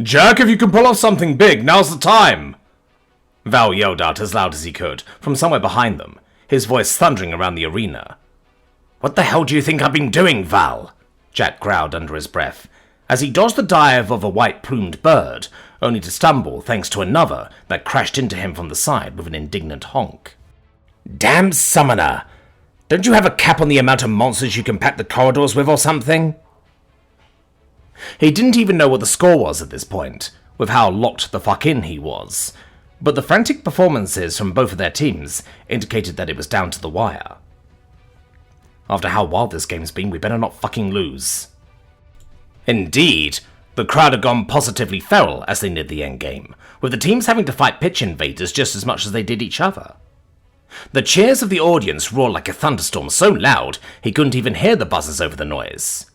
"Jack, if you can pull off something big, now's the time!" Val yelled out as loud as he could, from somewhere behind them, his voice thundering around the arena. "What the hell do you think I've been doing, Val?" Jack growled under his breath, as he dodged the dive of a white-plumed bird, only to stumble thanks to another that crashed into him from the side with an indignant honk. "Damn summoner! Don't you have a cap on the amount of monsters you can pack the corridors with or something?" He didn't even know what the score was at this point, with how locked the fuck in he was, but the frantic performances from both of their teams indicated that it was down to the wire. After how wild this game's been, we better not fucking lose. Indeed, the crowd had gone positively feral as they neared the endgame, with the teams having to fight pitch invaders just as much as they did each other. The cheers of the audience roared like a thunderstorm so loud he couldn't even hear the buzzers over the noise.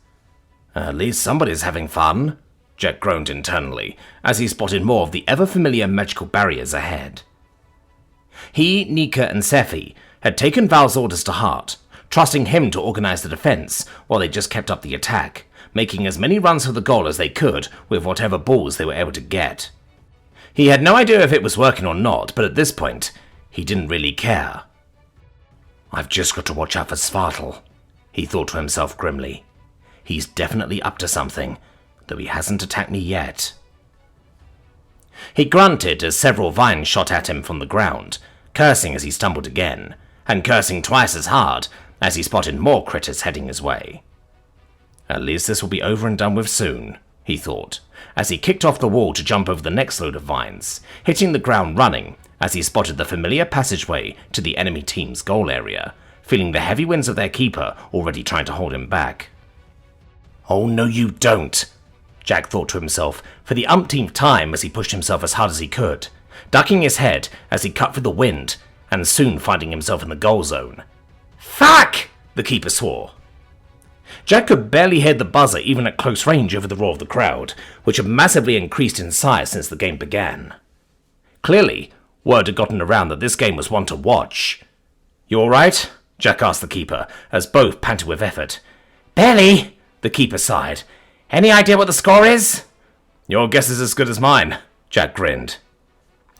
"At least somebody's having fun," Jack groaned internally, as he spotted more of the ever-familiar magical barriers ahead. He, Nika, and Sephi had taken Val's orders to heart, trusting him to organize the defense while they just kept up the attack, making as many runs for the goal as they could with whatever balls they were able to get. He had no idea if it was working or not, but at this point, he didn't really care. "I've just got to watch out for Spartle," he thought to himself grimly. "He's definitely up to something, though he hasn't attacked me yet." He grunted as several vines shot at him from the ground, cursing as he stumbled again, and cursing twice as hard as he spotted more critters heading his way. At least this will be over and done with soon, he thought, as he kicked off the wall to jump over the next load of vines, hitting the ground running as he spotted the familiar passageway to the enemy team's goal area, feeling the heavy winds of their keeper already trying to hold him back. "Oh no you don't," Jack thought to himself for the umpteenth time as he pushed himself as hard as he could, ducking his head as he cut through the wind, and soon finding himself in the goal zone. "Fuck!" the keeper swore. Jack could barely hear the buzzer even at close range over the roar of the crowd, which had massively increased in size since the game began. Clearly, word had gotten around that this game was one to watch. "You alright?" Jack asked the keeper, as both panted with effort. "Barely," the keeper sighed. "Any idea what the score is?" "Your guess is as good as mine," Jack grinned.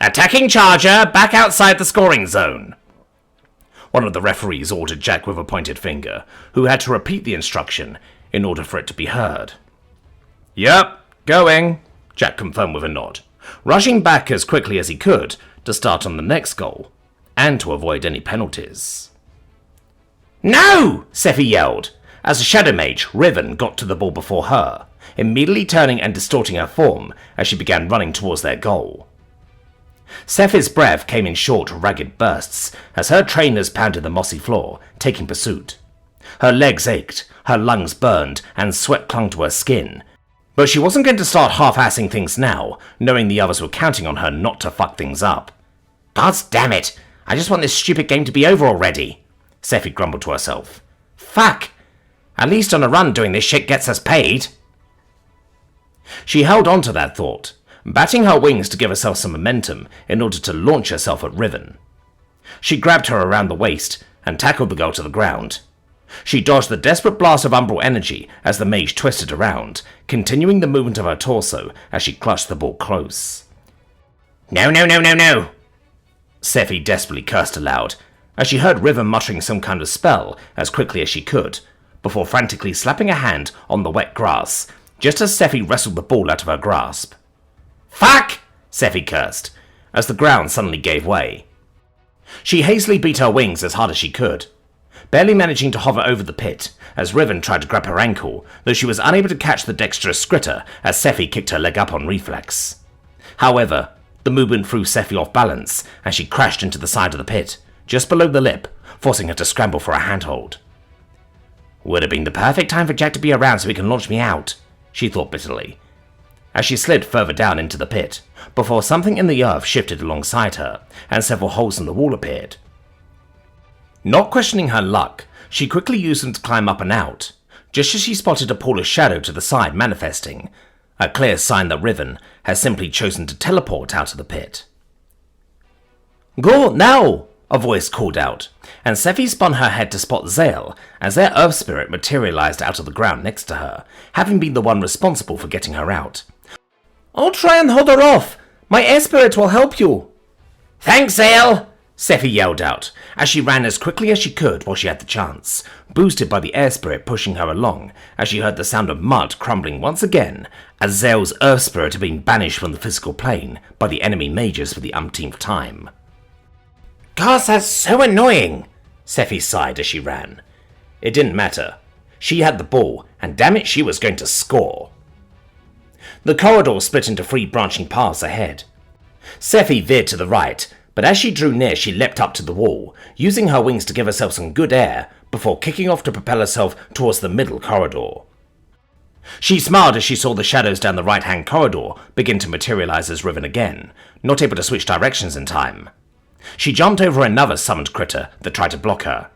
"Attacking charger, back outside the scoring zone." One of the referees ordered Jack with a pointed finger, who had to repeat the instruction in order for it to be heard. "Yep, going," Jack confirmed with a nod, rushing back as quickly as he could to start on the next goal, and to avoid any penalties. "No!" Sephi yelled, as a shadow mage, Riven, got to the ball before her, immediately turning and distorting her form as she began running towards their goal. Sephi's breath came in short, ragged bursts as her trainers pounded the mossy floor, taking pursuit. Her legs ached, her lungs burned, and sweat clung to her skin. But she wasn't going to start half-assing things now, knowing the others were counting on her not to fuck things up. "God damn it! I just want this stupid game to be over already," Sephi grumbled to herself. "Fuck! At least on a run doing this shit gets us paid." She held on to that thought, batting her wings to give herself some momentum in order to launch herself at Riven. She grabbed her around the waist and tackled the girl to the ground. She dodged the desperate blast of umbral energy as the mage twisted around, continuing the movement of her torso as she clutched the ball close. "No, no, no, no, no!" Sephi desperately cursed aloud, as she heard Riven muttering some kind of spell as quickly as she could, before frantically slapping a hand on the wet grass, just as Sephi wrestled the ball out of her grasp. "Fuck!" Sephi cursed, as the ground suddenly gave way. She hastily beat her wings as hard as she could, barely managing to hover over the pit as Riven tried to grab her ankle, though she was unable to catch the dexterous Skritter as Sephi kicked her leg up on reflex. However, the movement threw Sephi off balance and she crashed into the side of the pit, just below the lip, forcing her to scramble for a handhold. "Would have been the perfect time for Jack to be around so he can launch me out," she thought bitterly, as she slid further down into the pit, before something in the earth shifted alongside her, and several holes in the wall appeared. Not questioning her luck, she quickly used them to climb up and out, just as she spotted a pool of shadow to the side manifesting, a clear sign that Riven has simply chosen to teleport out of the pit. "Go now!" a voice called out, and Sephi spun her head to spot Zale as their earth spirit materialized out of the ground next to her, having been the one responsible for getting her out. I'll try and hold her off. My air spirit will help you. Thanks, Ale! Sephi yelled out, as she ran as quickly as she could while she had the chance, boosted by the air spirit pushing her along, as she heard the sound of mud crumbling once again, as Zale's earth spirit had been banished from the physical plane by the enemy mages for the umpteenth time. Gosh, that's so annoying, Sephi sighed as she ran. It didn't matter. She had the ball, and damn it, she was going to score. The corridor split into 3 branching paths ahead. Sephi veered to the right, but as she drew near she leapt up to the wall, using her wings to give herself some good air before kicking off to propel herself towards the middle corridor. She smiled as she saw the shadows down the right-hand corridor begin to materialize as Riven again, not able to switch directions in time. She jumped over another summoned critter that tried to block her.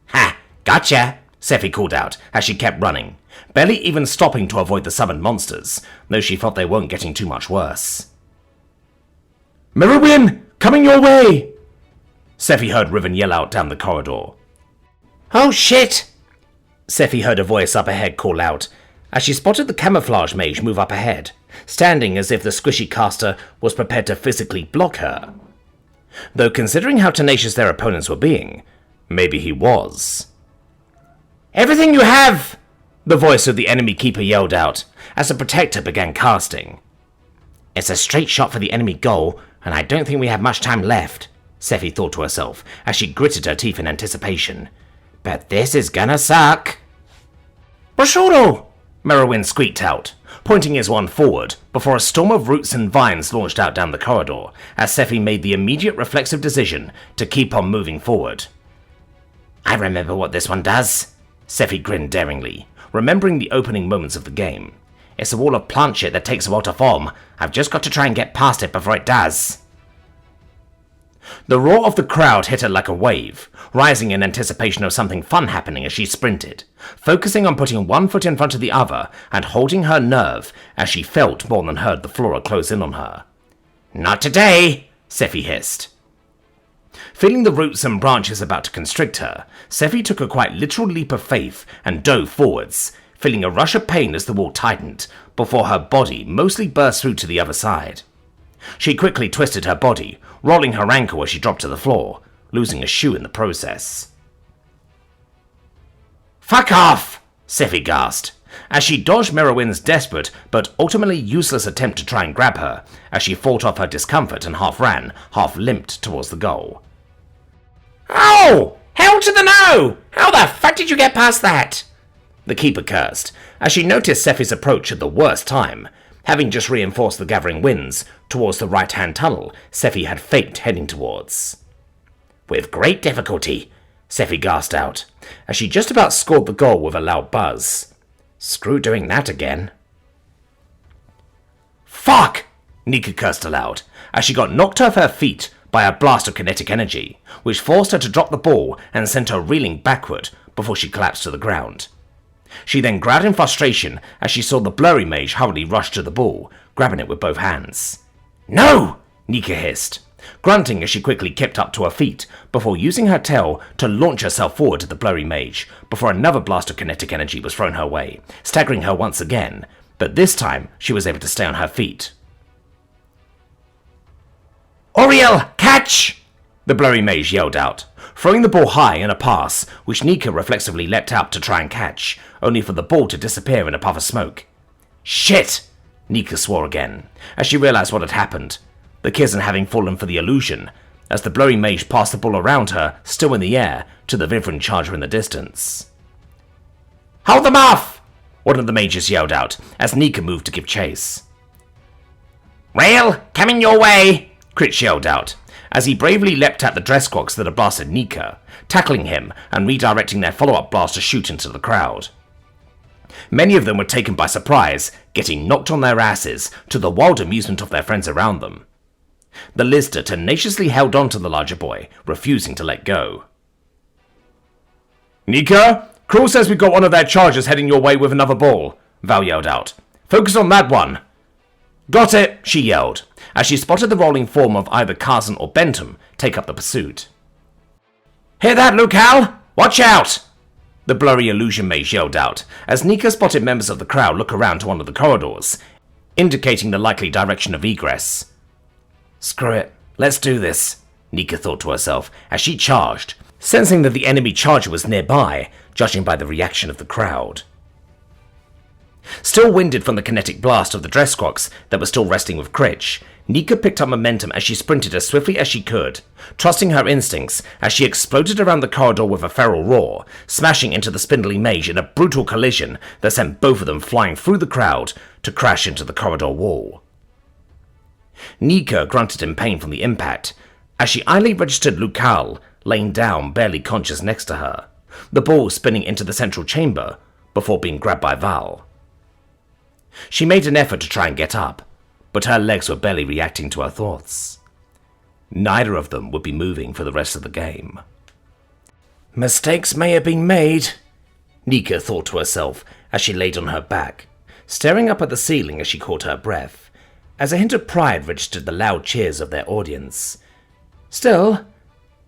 Ha! Gotcha! Sephi called out as she kept running, barely even stopping to avoid the summoned monsters, though she felt they weren't getting too much worse. Mirrorwin! Coming your way! Sephi heard Riven yell out down the corridor. Oh shit! Sephi heard a voice up ahead call out, as she spotted the camouflage mage move up ahead, standing as if the squishy caster was prepared to physically block her. Though considering how tenacious their opponents were being, maybe he was. Everything you have! The voice of the enemy keeper yelled out, as the protector began casting. It's a straight shot for the enemy goal, and I don't think we have much time left, Sephi thought to herself, as she gritted her teeth in anticipation. But this is gonna suck. Prosciutto! Merowyn squeaked out, pointing his wand forward, before a storm of roots and vines launched out down the corridor, as Sephi made the immediate reflexive decision to keep on moving forward. I remember what this one does, Sephi grinned daringly, remembering the opening moments of the game. It's a wall of plant shit that takes a while to form. I've just got to try and get past it before it does. The roar of the crowd hit her like a wave, rising in anticipation of something fun happening as she sprinted, focusing on putting one foot in front of the other and holding her nerve as she felt more than heard the flora close in on her. Not today, Sephi hissed. Feeling the roots and branches about to constrict her, Sephi took a quite literal leap of faith and dove forwards, feeling a rush of pain as the wall tightened, before her body mostly burst through to the other side. She quickly twisted her body, rolling her ankle as she dropped to the floor, losing a shoe in the process. Fuck off! Sephi gasped, as she dodged Merowyn's desperate but ultimately useless attempt to try and grab her, as she fought off her discomfort and half ran, half limped towards the goal. Oh! Hell to the no! How the fuck did you get past that? The keeper cursed, as she noticed Sephi's approach at the worst time, having just reinforced the gathering winds towards the right-hand tunnel Sephi had faked heading towards. With great difficulty, Sephi gasped out, as she just about scored the goal with a loud buzz. Screw doing that again. Fuck! Nika cursed aloud, as she got knocked off her feet by a blast of kinetic energy, which forced her to drop the ball and sent her reeling backward before she collapsed to the ground. She then growled in frustration as she saw the blurry mage hurriedly rush to the ball, grabbing it with both hands. No! Nika hissed, grunting as she quickly kept up to her feet before using her tail to launch herself forward to the blurry mage before another blast of kinetic energy was thrown her way, staggering her once again, but this time she was able to stay on her feet. Oriel, catch! The blurry mage yelled out, throwing the ball high in a pass, which Nika reflexively leapt out to try and catch, only for the ball to disappear in a puff of smoke. Shit! Nika swore again, as she realized what had happened, the Kizan having fallen for the illusion, as the blurry mage passed the ball around her, still in the air, to the Vivren charger in the distance. Hold them off! One of the mages yelled out, as Nika moved to give chase. Rail, coming your way! Crit yelled out, as he bravely leapt at the Dressquogs that had blasted Nika, tackling him and redirecting their follow-up blast to shoot into the crowd. Many of them were taken by surprise, getting knocked on their asses, to the wild amusement of their friends around them. The Lister tenaciously held on to the larger boy, refusing to let go. Nika, Krull says we've got one of their chargers heading your way with another ball, Val yelled out. Focus on that one. Got it, she yelled, as she spotted the rolling form of either Carson or Bentham take up the pursuit. Hear that, Lucal? Watch out! The blurry illusion mage yelled out, as Nika spotted members of the crowd look around to one of the corridors, indicating the likely direction of egress. Screw it, let's do this, Nika thought to herself as she charged, sensing that the enemy charger was nearby, judging by the reaction of the crowd. Still winded from the kinetic blast of the dress crocs that were still resting with Critch, Nika picked up momentum as she sprinted as swiftly as she could, trusting her instincts as she exploded around the corridor with a feral roar, smashing into the spindly mage in a brutal collision that sent both of them flying through the crowd to crash into the corridor wall. Nika grunted in pain from the impact as she idly registered Lucal laying down barely conscious next to her, the ball spinning into the central chamber before being grabbed by Val. She made an effort to try and get up, but her legs were barely reacting to her thoughts. Neither of them would be moving for the rest of the game. Mistakes may have been made, Nika thought to herself as she laid on her back, staring up at the ceiling as she caught her breath, as a hint of pride registered the loud cheers of their audience. Still,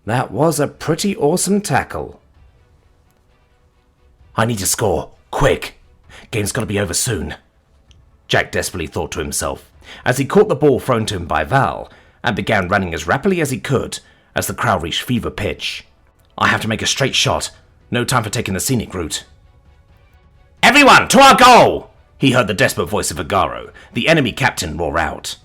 that was a pretty awesome tackle. I need to score, quick. Game's gotta be over soon, Jack desperately thought to himself, as he caught the ball thrown to him by Val, and began running as rapidly as he could as the crowd reached fever pitch. I have to make a straight shot, no time for taking the scenic route. Everyone, to our goal! He heard the desperate voice of Agaro, the enemy captain, roar out.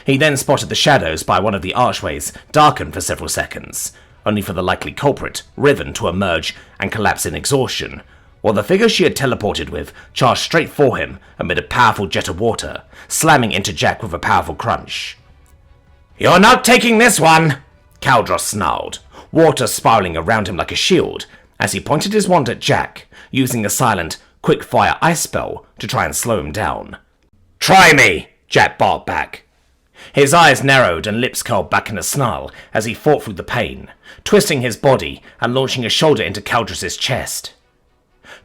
He then spotted the shadows by one of the archways darken for several seconds, only for the likely culprit, Riven, to emerge and collapse in exhaustion, while the figure she had teleported with charged straight for him amid a powerful jet of water, slamming into Jack with a powerful crunch. You're not taking this one, Kaldros snarled, water spiraling around him like a shield, as he pointed his wand at Jack, using a silent, quick-fire ice spell to try and slow him down. Try me, Jack barked back. His eyes narrowed and lips curled back in a snarl as he fought through the pain, twisting his body and launching a shoulder into Kaldros' chest.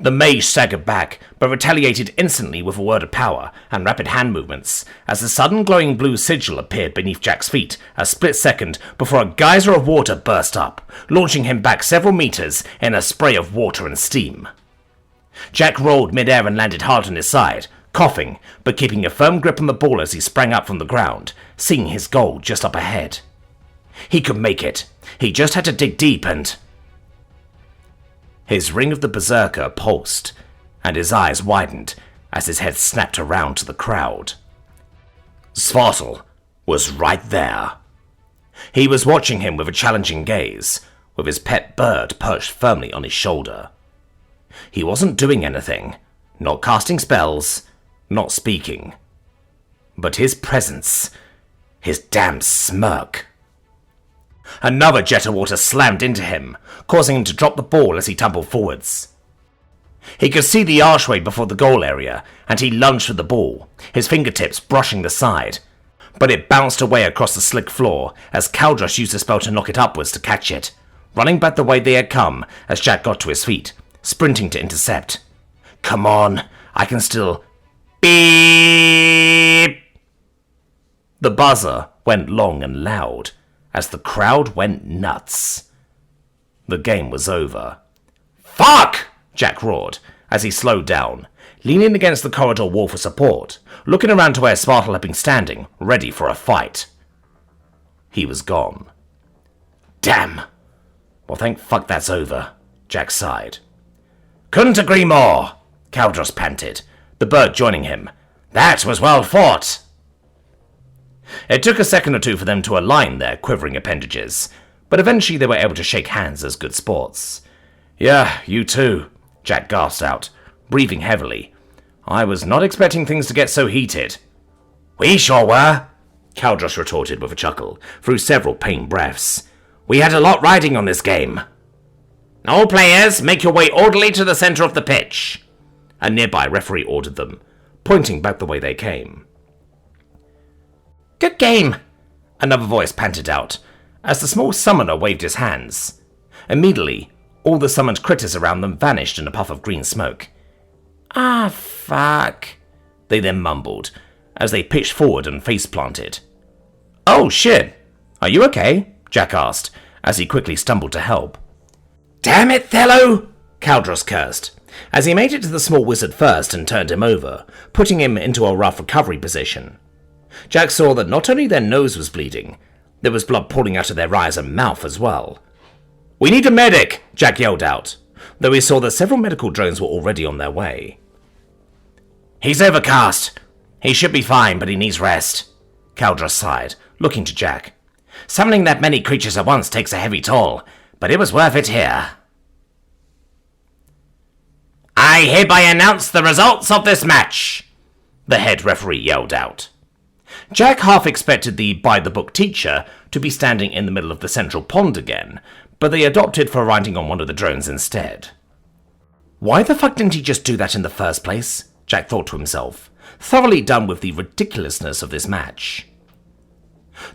The mage staggered back, but retaliated instantly with a word of power and rapid hand movements, as the sudden glowing blue sigil appeared beneath Jack's feet a split second before a geyser of water burst up, launching him back several meters in a spray of water and steam. Jack rolled mid-air and landed hard on his side, coughing, but keeping a firm grip on the ball as he sprang up from the ground, seeing his goal just up ahead. He could make it. He just had to dig deep and... His ring of the Berserker pulsed, and his eyes widened as his head snapped around to the crowd. Spartle was right there. He was watching him with a challenging gaze, with his pet bird perched firmly on his shoulder. He wasn't doing anything, not casting spells, not speaking. But his presence, his damn smirk. Another jet of water slammed into him, causing him to drop the ball as he tumbled forwards. He could see the archway before the goal area, and he lunged for the ball, his fingertips brushing the side. But it bounced away across the slick floor as Kaldros used a spell to knock it upwards to catch it, running back the way they had come as Jack got to his feet, sprinting to intercept. Come on, I can still... Beep! The buzzer went long and loud as the crowd went nuts. The game was over. Fuck! Jack roared as he slowed down, leaning against the corridor wall for support, looking around to where Spartle had been standing, ready for a fight. He was gone. Damn! Well, thank fuck that's over, Jack sighed. Couldn't agree more, Kaldros panted, the bird joining him. That was well fought. It took a second or two for them to align their quivering appendages, but eventually they were able to shake hands as good sports. Yeah, you too, Jack gasped out, breathing heavily. I was not expecting things to get so heated. We sure were, Kaldros retorted with a chuckle, through several pained breaths. We had a lot riding on this game. All players, make your way orderly to the center of the pitch, a nearby referee ordered them, pointing back the way they came. Good game, another voice panted out, as the small summoner waved his hands. Immediately, all the summoned critters around them vanished in a puff of green smoke. Ah, fuck, they then mumbled, as they pitched forward and face-planted. Oh, shit, are you okay? Jack asked, as he quickly stumbled to help. Damn it, Thello, Kaldros cursed, as he made it to the small wizard first and turned him over, putting him into a rough recovery position. Jack saw that not only their nose was bleeding, there was blood pouring out of their eyes and mouth as well. "We need a medic!" Jack yelled out, though he saw that several medical drones were already on their way. "He's overcast. He should be fine, but he needs rest," Caldra sighed, looking to Jack. "Summoning that many creatures at once takes a heavy toll, but it was worth it here." "I hereby announce the results of this match," the head referee yelled out. Jack half expected the by-the-book teacher to be standing in the middle of the central pond again, but they opted for riding on one of the drones instead. Why the fuck didn't he just do that in the first place? Jack thought to himself, thoroughly done with the ridiculousness of this match.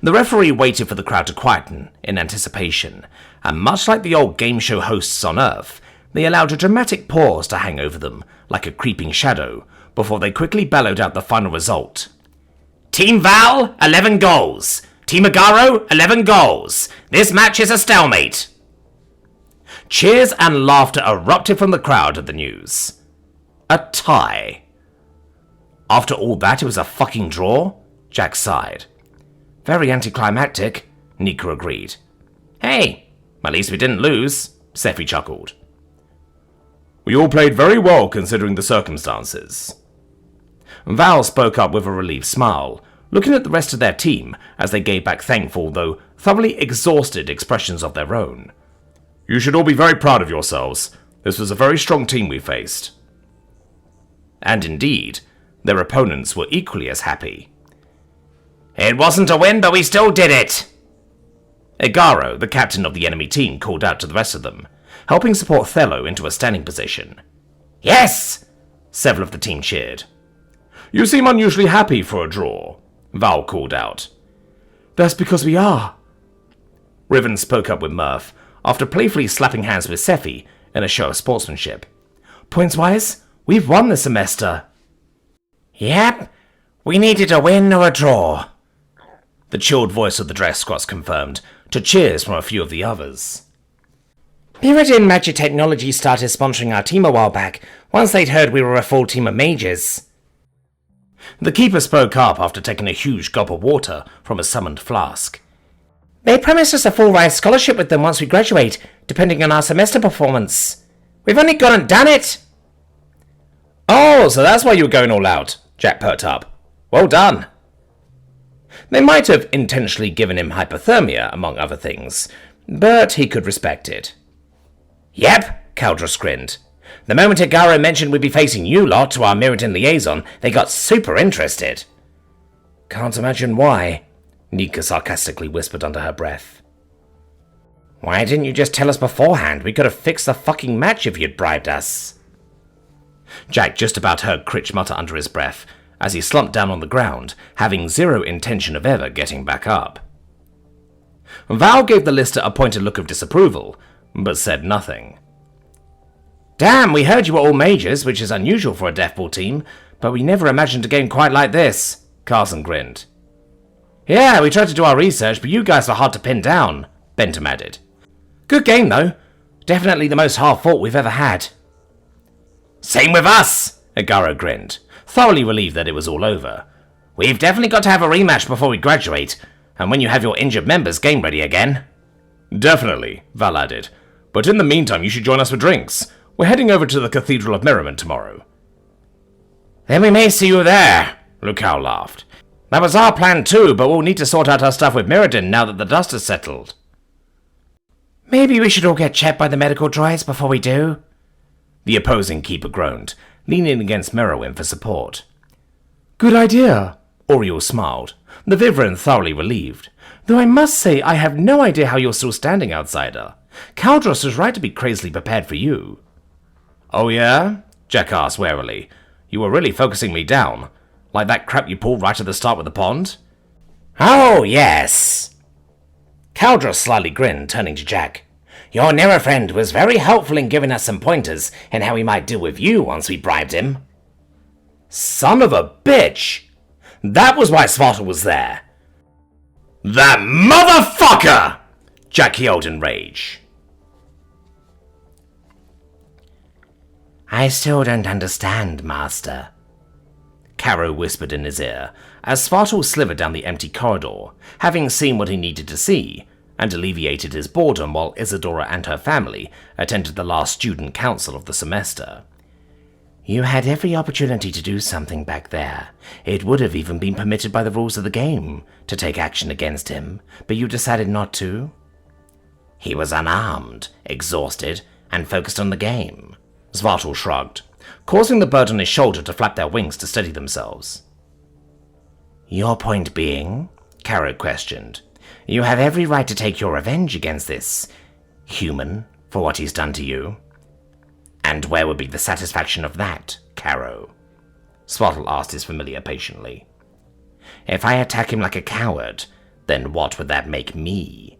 The referee waited for the crowd to quieten in anticipation, and much like the old game show hosts on Earth, they allowed a dramatic pause to hang over them, like a creeping shadow, before they quickly bellowed out the final result. "Team Val, 11 goals. Team Agaro, 11 goals. This match is a stalemate." Cheers and laughter erupted from the crowd at the news. A tie. After all that, it was a fucking draw? Jack sighed. Very anticlimactic, Nika agreed. "Hey, at least we didn't lose," Sephi chuckled. "We all played very well considering the circumstances." Val spoke up with a relieved smile, looking at the rest of their team as they gave back thankful, though thoroughly exhausted expressions of their own. "You should all be very proud of yourselves. This was a very strong team we faced." And indeed, their opponents were equally as happy. "It wasn't a win, but we still did it!" Agaro, the captain of the enemy team, called out to the rest of them, helping support Thello into a standing position. "Yes!" Several of the team cheered. "You seem unusually happy for a draw," Val called out. "That's because we are." Riven spoke up with mirth, after playfully slapping hands with Sephi in a show of sportsmanship. "Points-wise, we've won this semester." "Yep, we needed a win or a draw," the chilled voice of the dress squats confirmed, to cheers from a few of the others. "Mirrodin Magic Technology started sponsoring our team a while back, once they'd heard we were a full team of mages." The keeper spoke up after taking a huge gulp of water from a summoned flask. "They promised us a full-ride scholarship with them once we graduate, depending on our semester performance. We've only gone and done it!" "Oh, so that's why you were going all out," Jack perked up. "Well done." They might have intentionally given him hypothermia, among other things, but he could respect it. "Yep," Caldra grinned. "The moment Agaro mentioned we'd be facing you lot to our Mirrodin liaison, they got super interested." "Can't imagine why," Nika sarcastically whispered under her breath. "Why didn't you just tell us beforehand? We could have fixed the fucking match if you'd bribed us." Jack just about heard Critch mutter under his breath as he slumped down on the ground, having zero intention of ever getting back up. Val gave the lister a pointed look of disapproval, but said nothing. "Damn, we heard you were all mages, which is unusual for a deathball team, but we never imagined a game quite like this," Carson grinned. "Yeah, we tried to do our research, but you guys were hard to pin down," Bentham added. "Good game, though. Definitely the most hard-fought we've ever had." "Same with us," Agaro grinned, thoroughly relieved that it was all over. "We've definitely got to have a rematch before we graduate, and when you have your injured members game ready again." "Definitely," Val added. "But in the meantime, you should join us for drinks. We're heading over to the Cathedral of Merriment tomorrow." "Then we may see you there," Lukau laughed. "That was our plan too, but we'll need to sort out our stuff with Mirrodin now that the dust has settled." "Maybe we should all get checked by the medical droids before we do," the opposing keeper groaned, leaning against Merowyn for support. "Good idea," Oriel smiled, the Vivarin thoroughly relieved. "Though I must say I have no idea how you're still standing, outsider. Caldros was right to be crazily prepared for you." "Oh yeah?" Jack asked warily. "You were really focusing me down, like that crap you pulled right at the start with the pond?" "Oh, yes." Caldros slyly grinned, turning to Jack. "Your newer friend was very helpful in giving us some pointers in how we might deal with you once we bribed him." Son of a bitch! That was why Spartle was there. "That motherfucker!" Jack yelled in rage. I still don't understand, Master, Caro whispered in his ear as Spartle slithered down the empty corridor, having seen what he needed to see, and alleviated his boredom while Isadora and her family attended the last student council of the semester. You had every opportunity to do something back there. It would have even been permitted by the rules of the game to take action against him, but you decided not to. He was unarmed, exhausted, and focused on the game. Spartle shrugged, causing the bird on his shoulder to flap their wings to steady themselves. Your point being, Caro questioned, you have every right to take your revenge against this human for what he's done to you. And where would be the satisfaction of that, Caro? Spartle asked his familiar patiently. If I attack him like a coward, then what would that make me?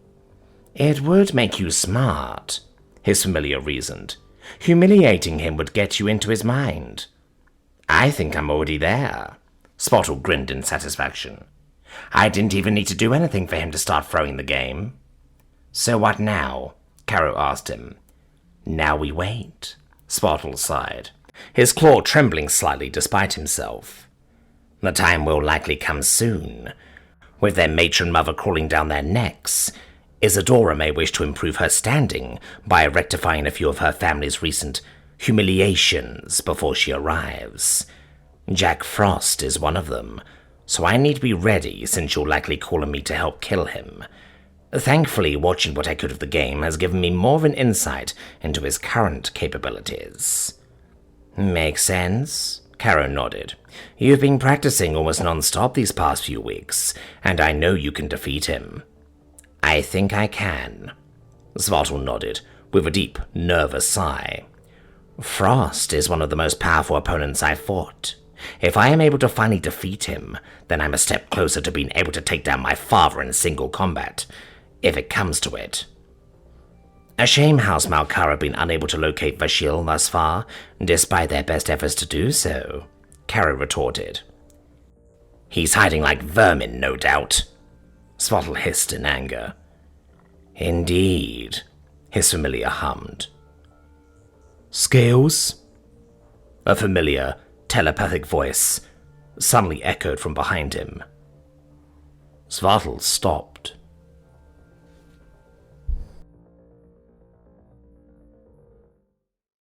It would make you smart, his familiar reasoned. Humiliating him would get you into his mind. I think I'm already there. Spartle grinned in satisfaction. I didn't even need to do anything for him to start throwing the game. So what now? Caro asked him. Now we wait. Spartle sighed, his claw trembling slightly despite himself. The time will likely come soon. With their matron mother crawling down their necks, Isadora may wish to improve her standing by rectifying a few of her family's recent humiliations before she arrives. Jack Frost is one of them, so I need to be ready since you'll likely call on me to help kill him. Thankfully, watching what I could of the game has given me more of an insight into his current capabilities. Makes sense? Caro nodded. You've been practicing almost non-stop these past few weeks, and I know you can defeat him. I think I can. Spartle nodded, with a deep, nervous sigh. Frost is one of the most powerful opponents I've fought. If I am able to finally defeat him, then I'm a step closer to being able to take down my father in single combat, if it comes to it. A shame House Malkara have been unable to locate Vashil thus far, despite their best efforts to do so, Caro retorted. He's hiding like vermin, no doubt, Spartle hissed in anger. Indeed, his familiar hummed. Scales? A familiar, telepathic voice suddenly echoed from behind him. Spartle stopped,